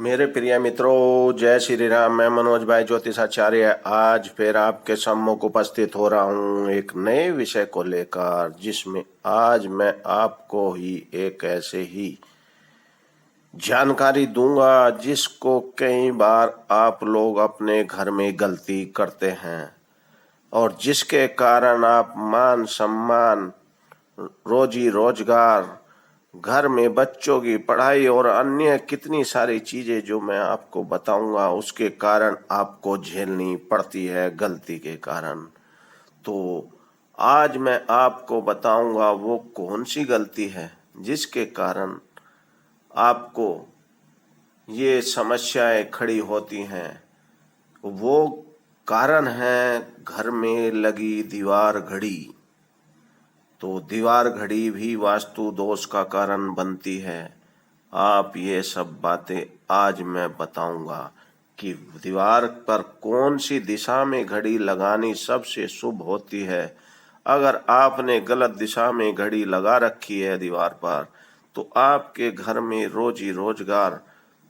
मेरे प्रिय मित्रों, जय श्री राम। मैं मनोज भाई ज्योतिषाचार्य आज फिर आपके सम्मुख उपस्थित हो रहा हूँ एक नए विषय को लेकर, जिसमें आज मैं आपको ही एक ऐसे ही जानकारी दूंगा जिसको कई बार आप लोग अपने घर में गलती करते हैं और जिसके कारण आप मान सम्मान, रोजी रोजगार, घर में बच्चों की पढ़ाई और अन्य कितनी सारी चीजें जो मैं आपको बताऊंगा उसके कारण आपको झेलनी पड़ती है गलती के कारण। तो आज मैं आपको बताऊंगा वो कौन सी गलती है जिसके कारण आपको ये समस्याएं खड़ी होती हैं। वो कारण है घर में लगी दीवार घड़ी। तो दीवार घड़ी भी वास्तु दोष का कारण बनती है। आप ये सब बातें आज मैं बताऊंगा कि दीवार पर कौन सी दिशा में घड़ी लगानी सबसे शुभ होती है। अगर आपने गलत दिशा में घड़ी लगा रखी है दीवार पर, तो आपके घर में रोजी रोजगार,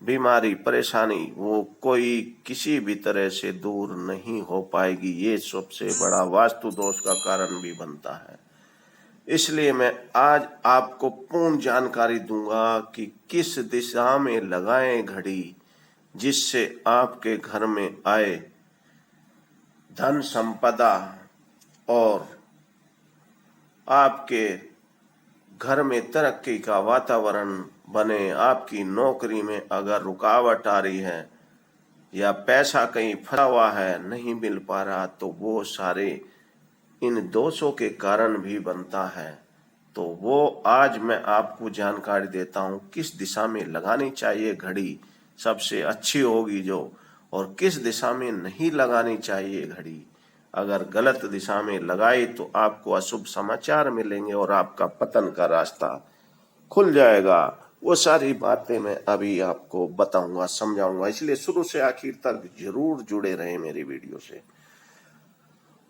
बीमारी, परेशानी वो कोई किसी भी तरह से दूर नहीं हो पाएगी। ये सबसे बड़ा वास्तु दोष का कारण भी बनता है। इसलिए मैं आज आपको पूर्ण जानकारी दूंगा कि किस दिशा में लगाएं घड़ी, जिससे आपके घर में आए धन संपदा और आपके घर में तरक्की का वातावरण बने। आपकी नौकरी में अगर रुकावट आ रही है या पैसा कहीं फंसा हुआ है, नहीं मिल पा रहा, तो वो सारे इन दोषों के कारण भी बनता है। तो वो आज मैं आपको जानकारी देता हूँ किस दिशा में लगानी चाहिए घड़ी सबसे अच्छी होगी जो, और किस दिशा में नहीं लगानी चाहिए घड़ी। अगर गलत दिशा में लगाई तो आपको अशुभ समाचार मिलेंगे और आपका पतन का रास्ता खुल जाएगा। वो सारी बातें मैं अभी आपको बताऊंगा, समझाऊंगा, इसलिए शुरू से आखिर तक जरूर जुड़े रहे मेरी वीडियो से।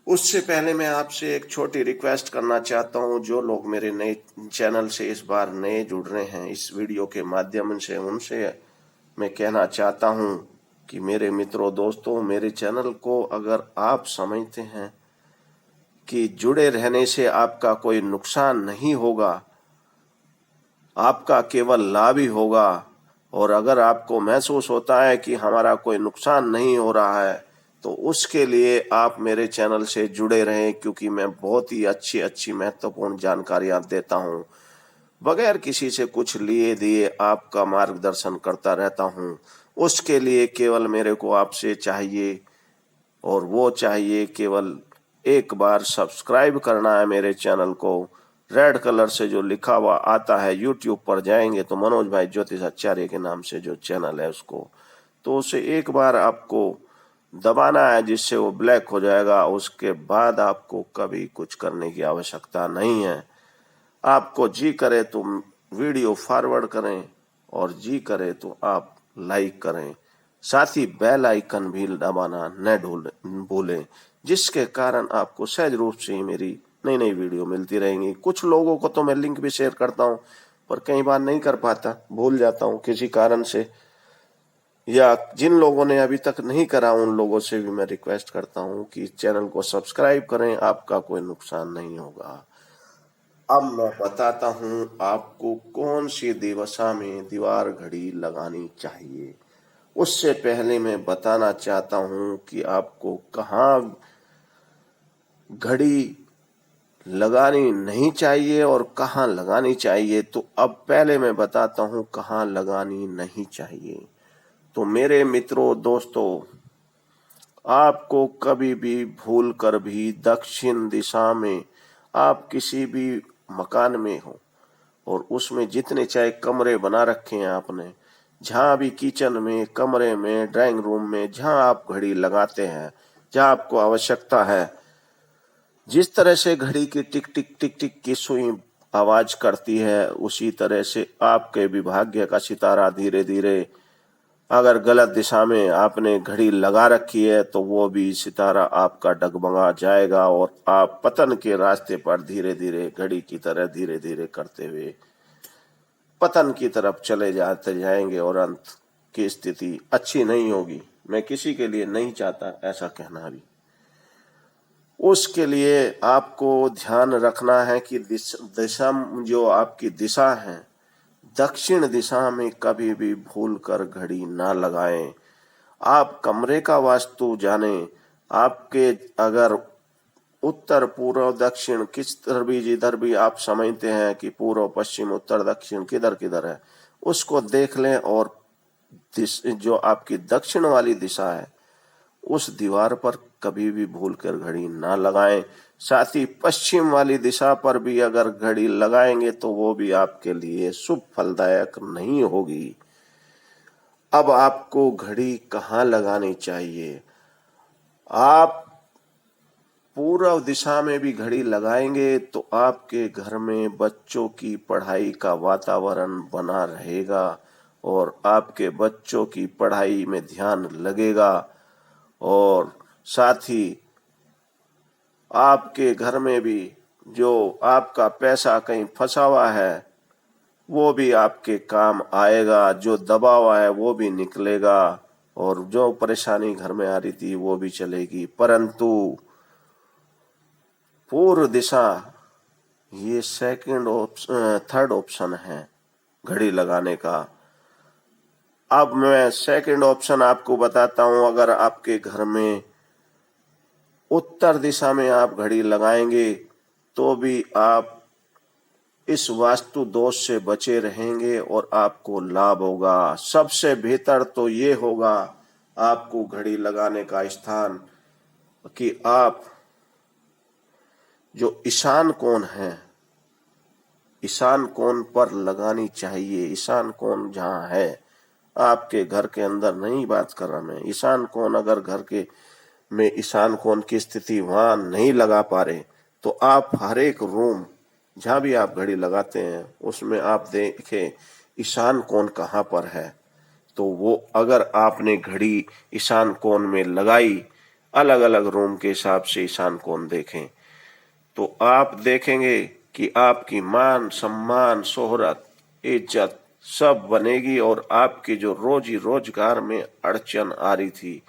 उससे पहले मैं आपसे एक छोटी रिक्वेस्ट करना चाहता हूं। जो लोग मेरे नए चैनल से इस बार नए जुड़ रहे हैं इस वीडियो के माध्यम से, उनसे मैं कहना चाहता हूं कि मेरे मित्रों, दोस्तों, मेरे चैनल को अगर आप समझते हैं कि जुड़े रहने से आपका कोई नुकसान नहीं होगा, आपका केवल लाभ ही होगा, और अगर आपको महसूस होता है कि हमारा कोई नुकसान नहीं हो रहा है, तो उसके लिए आप मेरे चैनल से जुड़े रहें, क्योंकि मैं बहुत ही अच्छी महत्वपूर्ण जानकारियां देता हूं। बगैर किसी से कुछ लिए दिए आपका मार्गदर्शन करता रहता हूं। उसके लिए केवल मेरे को आपसे चाहिए, और वो चाहिए केवल एक बार सब्सक्राइब करना है मेरे चैनल को। रेड कलर से जो लिखा हुआ आता है, यूट्यूब पर जाएंगे तो मनोज भाई ज्योतिषाचार्य के नाम से जो चैनल है उसको, तो उसे एक बार आपको दबाना है, जिससे वो ब्लैक हो जाएगा। उसके बाद आपको कभी कुछ करने की आवश्यकता नहीं है। आपको जी करे तो वीडियो फॉरवर्ड करें, और जी करे तो आप लाइक करें। साथ ही बेल आइकन भी दबाना न भूलें, जिसके कारण आपको सहज रूप से ही मेरी नई नई वीडियो मिलती रहेंगी। कुछ लोगों को तो मैं लिंक भी शेयर करता हूँ, पर कई बार नहीं कर पाता, भूल जाता हूँ किसी कारण से, या जिन लोगों ने अभी तक नहीं करा उन लोगों से भी मैं रिक्वेस्ट करता हूँ कि चैनल को सब्सक्राइब करें, आपका कोई नुकसान नहीं होगा। अब मैं बताता हूँ आपको कौन सी दिशा में दीवार घड़ी लगानी चाहिए। उससे पहले मैं बताना चाहता हूँ कि आपको कहाँ घड़ी लगानी नहीं चाहिए और कहाँ लगानी चाहिए। तो अब पहले मैं बताता हूँ कहाँ लगानी नहीं चाहिए। तो मेरे मित्रों, दोस्तों, आपको कभी भी भूल कर भी दक्षिण दिशा में, आप किसी भी मकान में हो और उसमें जितने चाहे कमरे बना रखे हैं आपने, जहाँ भी किचन में, कमरे में, ड्राइंग रूम में, जहाँ आप घड़ी लगाते हैं, जहाँ आपको आवश्यकता है, जिस तरह से घड़ी की टिक टिक टिक टिक की सुई आवाज करती है, उसी तरह से आपके भी भाग्य का सितारा धीरे धीरे, अगर गलत दिशा में आपने घड़ी लगा रखी है तो वो भी सितारा आपका डगमगा जाएगा और आप पतन के रास्ते पर धीरे धीरे घड़ी की तरह धीरे धीरे करते हुए पतन की तरफ चले जाते जाएंगे और अंत की स्थिति अच्छी नहीं होगी। मैं किसी के लिए नहीं चाहता ऐसा कहना भी। उसके लिए आपको ध्यान रखना है कि दिशा जो आपकी दिशा है, दक्षिण दिशा में कभी भी भूल कर घड़ी ना लगाएं। आप कमरे का वास्तु जाने, आपके अगर उत्तर पूर्व दक्षिण किस तरह भी जिधर भी आप समझते हैं कि पूर्व पश्चिम उत्तर दक्षिण किधर किधर है, उसको देख लें और जो आपकी दक्षिण वाली दिशा है उस दीवार पर कभी भी भूल कर घड़ी ना लगाएं। साथ ही पश्चिम वाली दिशा पर भी अगर घड़ी लगाएंगे तो वो भी आपके लिए शुभ फलदायक नहीं होगी। अब आपको घड़ी कहाँ लगानी चाहिए? आप पूर्व दिशा में भी घड़ी लगाएंगे तो आपके घर में बच्चों की पढ़ाई का वातावरण बना रहेगा और आपके बच्चों की पढ़ाई में ध्यान लगेगा। और साथ ही आपके घर में भी जो आपका पैसा कहीं फंसा हुआ है वो भी आपके काम आएगा, जो दबा हुआ है वो भी निकलेगा और जो परेशानी घर में आ रही थी वो भी चलेगी। परंतु पूर्व दिशा ये थर्ड ऑप्शन है घड़ी लगाने का। अब मैं सेकंड ऑप्शन आपको बताता हूं। अगर आपके घर में उत्तर दिशा में आप घड़ी लगाएंगे तो भी आप इस वास्तु दोष से बचे रहेंगे और आपको लाभ होगा। सबसे बेहतर तो ये होगा आपको घड़ी लगाने का स्थान कि आप जो ईशान कोण है, ईशान कोण पर लगानी चाहिए। ईशान कोण जहाँ है आपके घर के अंदर नहीं बात कर रहा मैं, ईशान कोण अगर घर के में ईशान कोण की स्थिति वहां नहीं लगा पा रहे तो आप हर एक रूम जहां भी आप घड़ी लगाते हैं उसमें आप देखें ईशान कोण कहाँ पर है। तो वो अगर आपने घड़ी ईशान कोण में लगाई, अलग अलग रूम के हिसाब से ईशान कोण देखें तो आप देखेंगे कि आपकी मान सम्मान शोहरत इज्जत सब बनेगी और आपकी जो रोजी रोजगार में अड़चन आ रही थी,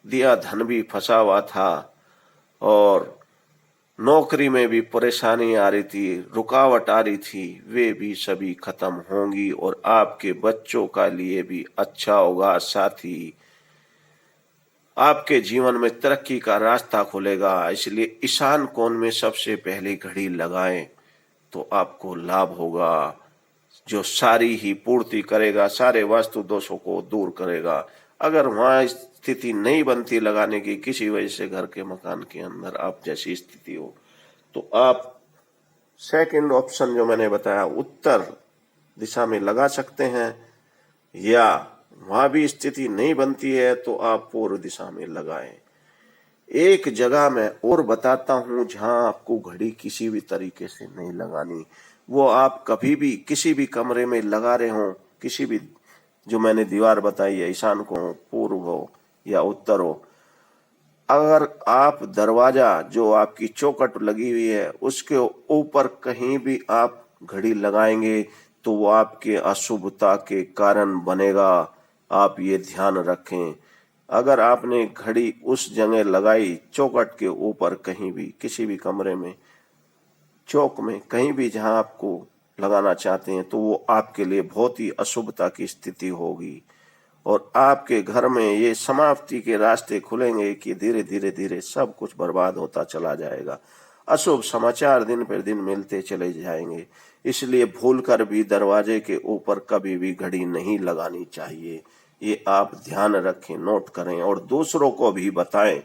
दिया धन भी फंसा हुआ था और नौकरी में भी परेशानी आ रही थी, रुकावट आ रही थी, वे भी सभी खत्म होंगी और आपके बच्चों का लिए भी अच्छा होगा। साथ ही आपके जीवन में तरक्की का रास्ता खुलेगा। इसलिए ईशान कोण में सबसे पहले घड़ी लगाएं तो आपको लाभ होगा, जो सारी ही पूर्ति करेगा, सारे वास्तु दोषों को दूर करेगा। अगर वहां स्थिति नहीं बनती लगाने की, किसी वजह से घर के मकान के अंदर आप जैसी स्थिति हो, तो आप सेकंड ऑप्शन जो मैंने बताया उत्तर दिशा में लगा सकते हैं, या वहां भी स्थिति नहीं बनती है तो आप पूर्व दिशा में लगाएं। एक जगह मैं और बताता हूं जहां आपको घड़ी किसी भी तरीके से नहीं लगानी। वो आप कभी भी किसी भी कमरे में लगा रहे हो, किसी भी जो मैंने दीवार बताई है, ईशान को हो, पूर्व हो या उत्तर हो, अगर आप दरवाजा जो आपकी चौखट लगी हुई है उसके ऊपर कहीं भी आप घड़ी लगाएंगे तो वो आपके अशुभता के कारण बनेगा। आप ये ध्यान रखें। अगर आपने घड़ी उस जगह लगाई चौखट के ऊपर, कहीं भी किसी भी कमरे में, चौक में, कहीं भी जहां आपको लगाना चाहते हैं, तो वो आपके लिए बहुत ही अशुभता की स्थिति होगी और आपके घर में ये समाप्ति के रास्ते खुलेंगे कि धीरे धीरे धीरे सब कुछ बर्बाद होता चला जाएगा। अशुभ समाचार दिन पर दिन मिलते चले जाएंगे। इसलिए भूलकर भी दरवाजे के ऊपर कभी भी घड़ी नहीं लगानी चाहिए। ये आप ध्यान रखें, नोट करें और दूसरों को भी बताएं।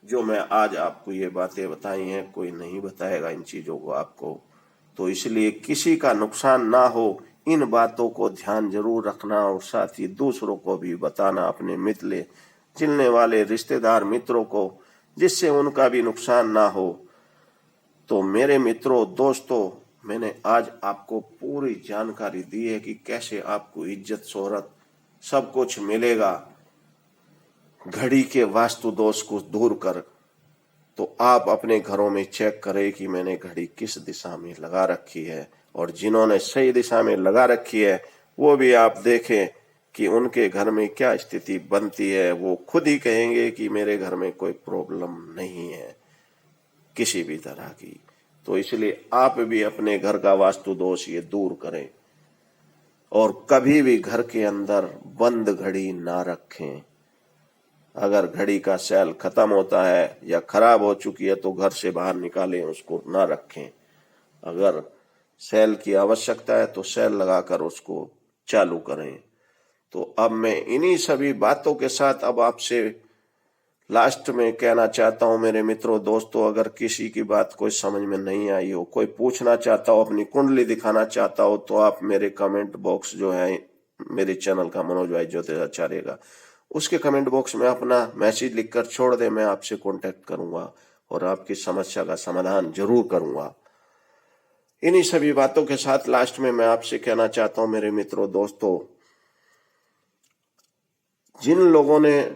जो मैं आज आपको ये बातें बताई हैं कोई नहीं बताएगा इन चीजों को आपको, तो इसलिए किसी का नुकसान ना हो, इन बातों को ध्यान जरूर रखना और साथ ही दूसरों को भी बताना, अपने मिलने चिलने वाले रिश्तेदार मित्रों को, जिससे उनका भी नुकसान ना हो। तो मेरे मित्रों दोस्तों, मैंने आज आपको पूरी जानकारी दी है कि कैसे आपको इज्जत शोहरत सब कुछ मिलेगा घड़ी के वास्तु दोष को दूर कर। तो आप अपने घरों में चेक करें कि मैंने घड़ी किस दिशा में लगा रखी है, और जिन्होंने सही दिशा में लगा रखी है वो भी आप देखें कि उनके घर में क्या स्थिति बनती है। वो खुद ही कहेंगे कि मेरे घर में कोई प्रॉब्लम नहीं है किसी भी तरह की। तो इसलिए आप भी अपने घर का वास्तु दोष ये दूर करें और कभी भी घर के अंदर बंद घड़ी ना रखें। अगर घड़ी का सेल खत्म होता है या खराब हो चुकी है तो घर से बाहर निकालें, उसको ना रखें। अगर सेल की आवश्यकता है तो सेल लगाकर उसको चालू करें। तो अब मैं इन्हीं सभी बातों के साथ अब आपसे लास्ट में कहना चाहता हूं मेरे मित्रों दोस्तों, अगर किसी की बात कोई समझ में नहीं आई हो, कोई पूछना चाहता हो, अपनी कुंडली दिखाना चाहता हो, तो आप मेरे कमेंट बॉक्स जो है मेरे चैनल का मनोज भाई ज्योतिषाचार्य का, उसके कमेंट बॉक्स में अपना मैसेज लिखकर छोड़ दे। मैं आपसे कांटेक्ट करूंगा और आपकी समस्या का समाधान जरूर करूंगा। इन्हीं सभी बातों के साथ लास्ट में मैं आपसे कहना चाहता हूं मेरे मित्रों दोस्तों, जिन लोगों ने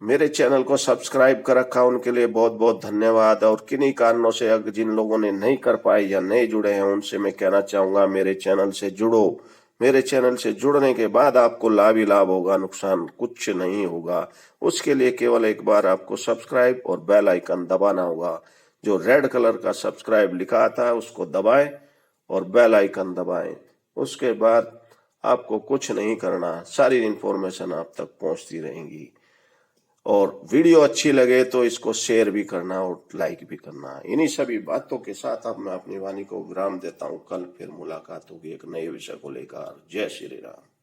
मेरे चैनल को सब्सक्राइब कर रखा उनके लिए बहुत बहुत धन्यवाद। और किन्हीं कारणों से अगर जिन लोगों ने नहीं कर पाए या नहीं जुड़े हैं उनसे मैं कहना चाहूंगा मेरे चैनल से जुड़ो। मेरे चैनल से जुड़ने के बाद आपको लाभ ही लाभ होगा, नुकसान कुछ नहीं होगा। उसके लिए केवल एक बार आपको सब्सक्राइब और बेल आइकन दबाना होगा। जो रेड कलर का सब्सक्राइब लिखा आता है उसको दबाएं और बेल आइकन दबाएं। उसके बाद आपको कुछ नहीं करना, सारी इंफॉर्मेशन आप तक पहुंचती रहेंगी। और वीडियो अच्छी लगे तो इसको शेयर भी करना और लाइक भी करना। इन्हीं सभी बातों के साथ अब मैं अपनी वाणी को विराम देता हूं। कल फिर मुलाकात होगी एक नए विषय को लेकर। जय श्री राम।